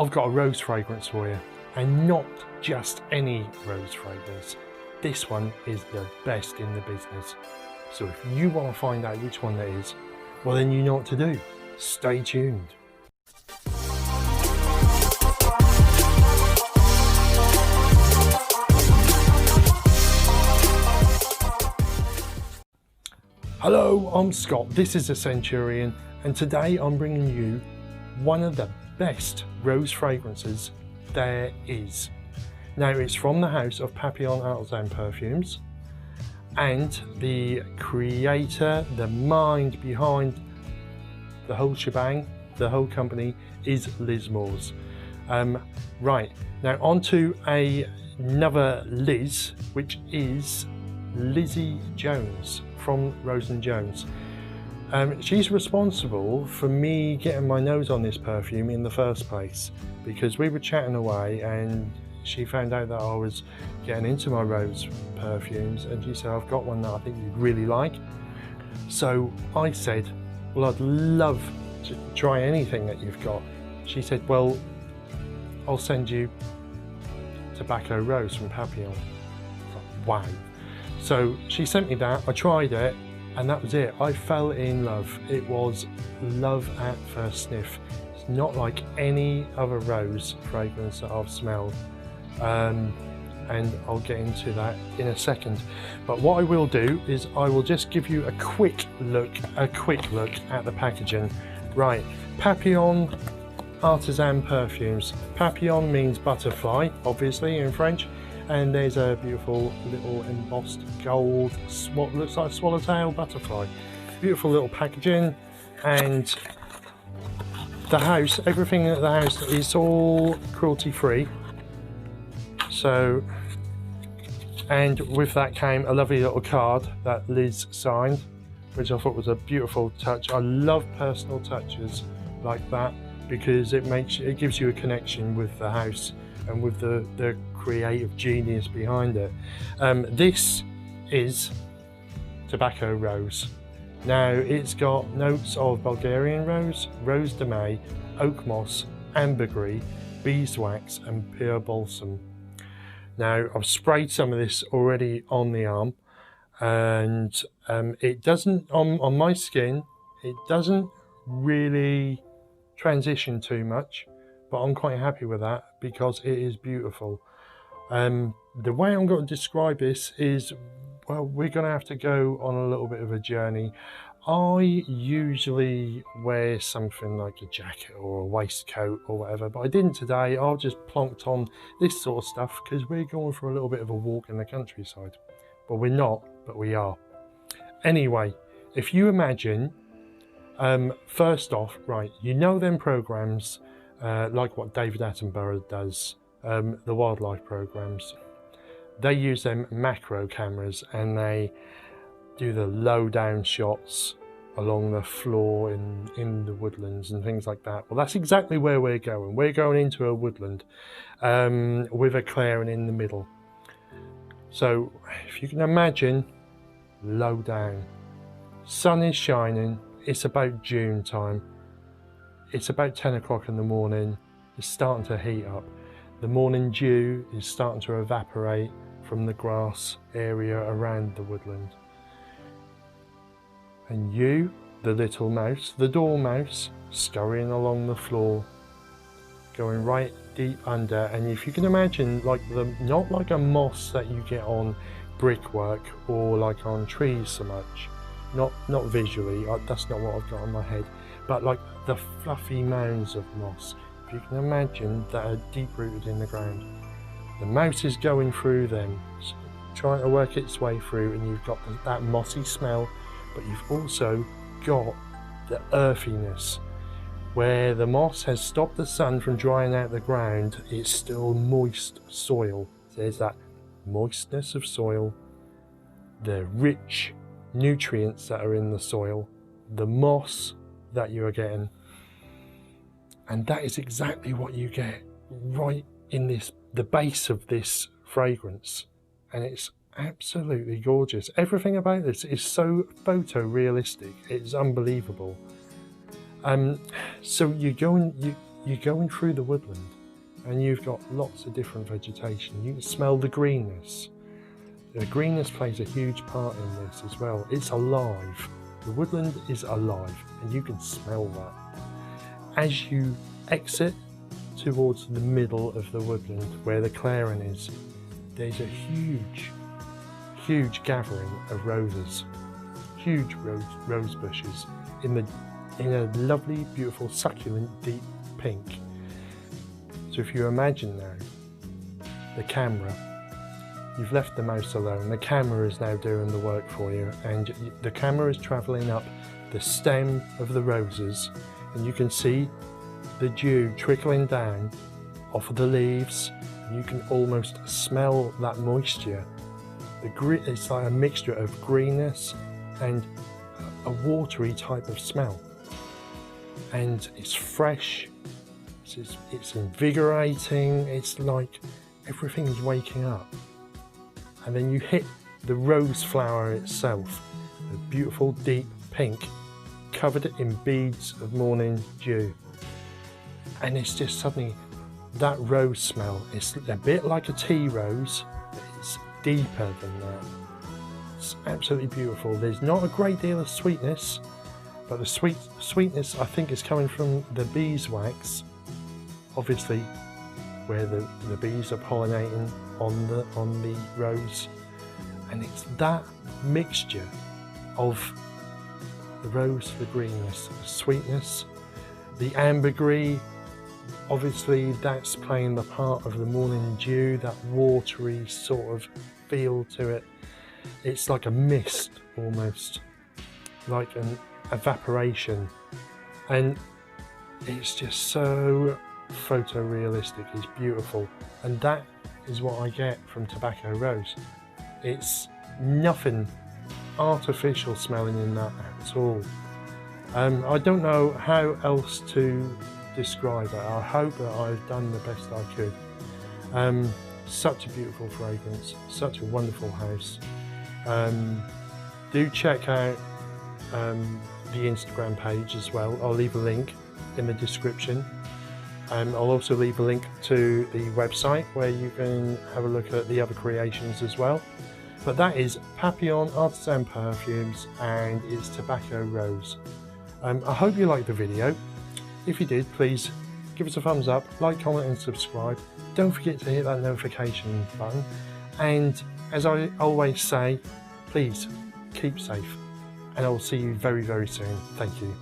I've got a rose fragrance for you, and not just any rose fragrance. This one is the best in the business. So if you want to find out which one that is, well then you know what to do. Stay tuned. Hello, I'm Scott, this is the Centurion, and today I'm bringing you one of the best rose fragrances there is. Now it's from the house of Papillon artisan perfumes, and the creator, the mind behind the whole shebang, the whole company is Liz Moore's. Right, now on to another Liz, which is Lizzie Jones from Rose & Jones. She's responsible for me getting my nose on this perfume in the first place, because we were chatting away and she found out that I was getting into my rose perfumes, and she said, I've got one that I think you'd really like. So I said, well, I'd love to try anything that you've got. She said, well, I'll send you Tobacco Rose from Papillon. I was like, wow. So she sent me that, I tried it, and that was it. I fell in love. It was love at first sniff. It's not like any other rose fragrance that I've smelled. And I'll get into that in a second. But what I will do is I will just give you a quick look at the packaging. Right, Papillon artisan perfumes. Papillon means butterfly, obviously, in French. And there's a beautiful little embossed gold, what looks like a swallowtail butterfly. Beautiful little packaging, and the house, everything at the house is all cruelty free. So, and with that came a lovely little card that Liz signed, which I thought was a beautiful touch. I love personal touches like that because it gives you a connection with the house and with the creative genius behind it. This is Tobacco Rose. Now it's got notes of Bulgarian rose, rose de may, oak moss, ambergris, beeswax and pure balsam. Now I've sprayed some of this already on the arm, and it doesn't, on my skin, it doesn't really transition too much, but I'm quite happy with that because it is beautiful. The way I'm going to describe this is, well, we're going to have to go on a little bit of a journey. I usually wear something like a jacket or a waistcoat or whatever, but I didn't today. I've just plonked on this sort of stuff because we're going for a little bit of a walk in the countryside. Well, we're not, but we are. Anyway, if you imagine, first off, right, you know them programs like what David Attenborough does, the wildlife programs. They use them macro cameras and they do the low down shots along the floor in the woodlands and things like that. Well, that's exactly where we're going. We're going into a woodland with a clearing in the middle. So if you can imagine, low down, sun is shining, it's about June time, it's about 10 o'clock in the morning, it's starting to heat up. The morning dew is starting to evaporate from the grass area around the woodland. And you, the little mouse, the dormouse, scurrying along the floor, going right deep under. And if you can imagine, like not like a moss that you get on brickwork or like on trees so much, not visually, that's not what I've got in my head, but like the fluffy mounds of moss. You can imagine that are deep rooted in the ground. The mouse is going through them, trying to work its way through, and you've got that mossy smell, but you've also got the earthiness. Where the moss has stopped the sun from drying out the ground, it's still moist soil. There's that moistness of soil, the rich nutrients that are in the soil, the moss that you are getting. And that is exactly what you get right in the base of this fragrance. And it's absolutely gorgeous. Everything about this is so photorealistic. It's unbelievable. So you go and you're going through the woodland and you've got lots of different vegetation. You can smell the greenness. The greenness plays a huge part in this as well. It's alive. The woodland is alive and you can smell that. As you exit towards the middle of the woodland where the clearing is, there's a huge gathering of roses, huge rose bushes in a lovely, beautiful, succulent, deep pink. So if you imagine now the camera, you've left the mouse alone, the camera is now doing the work for you, and the camera is travelling up the stem of the roses, and you can see the dew trickling down off of the leaves, and you can almost smell that moisture. It's like a mixture of greenness and a watery type of smell, and it's fresh, it's invigorating, it's like everything's waking up. And then you hit the rose flower itself, a beautiful deep pink, covered in beads of morning dew. And it's just suddenly, that rose smell, it's a bit like a tea rose, but it's deeper than that. It's absolutely beautiful. There's not a great deal of sweetness, but the sweetness I think is coming from the beeswax, obviously where the bees are pollinating on the rose, and it's that mixture of the rose, the greenness, the sweetness, the ambergris, obviously that's playing the part of the morning dew, that watery sort of feel to it. It's like a mist almost, like an evaporation, and it's just so photorealistic. It's beautiful, and that is what I get from Tobacco Rose. It's nothing artificial smelling in that at all. I don't know how else to describe it. I hope that I've done the best I could. Such a beautiful fragrance, such a wonderful house. Do check out the Instagram page as well. I'll leave a link in the description. I'll also leave a link to the website where you can have a look at the other creations as well. But that is Papillon Artisan Perfumes, and it's Tobacco Rose. I hope you liked the video. If you did, please give us a thumbs up, like, comment and subscribe. Don't forget to hit that notification button. And as I always say, please keep safe. And I will see you very, very soon. Thank you.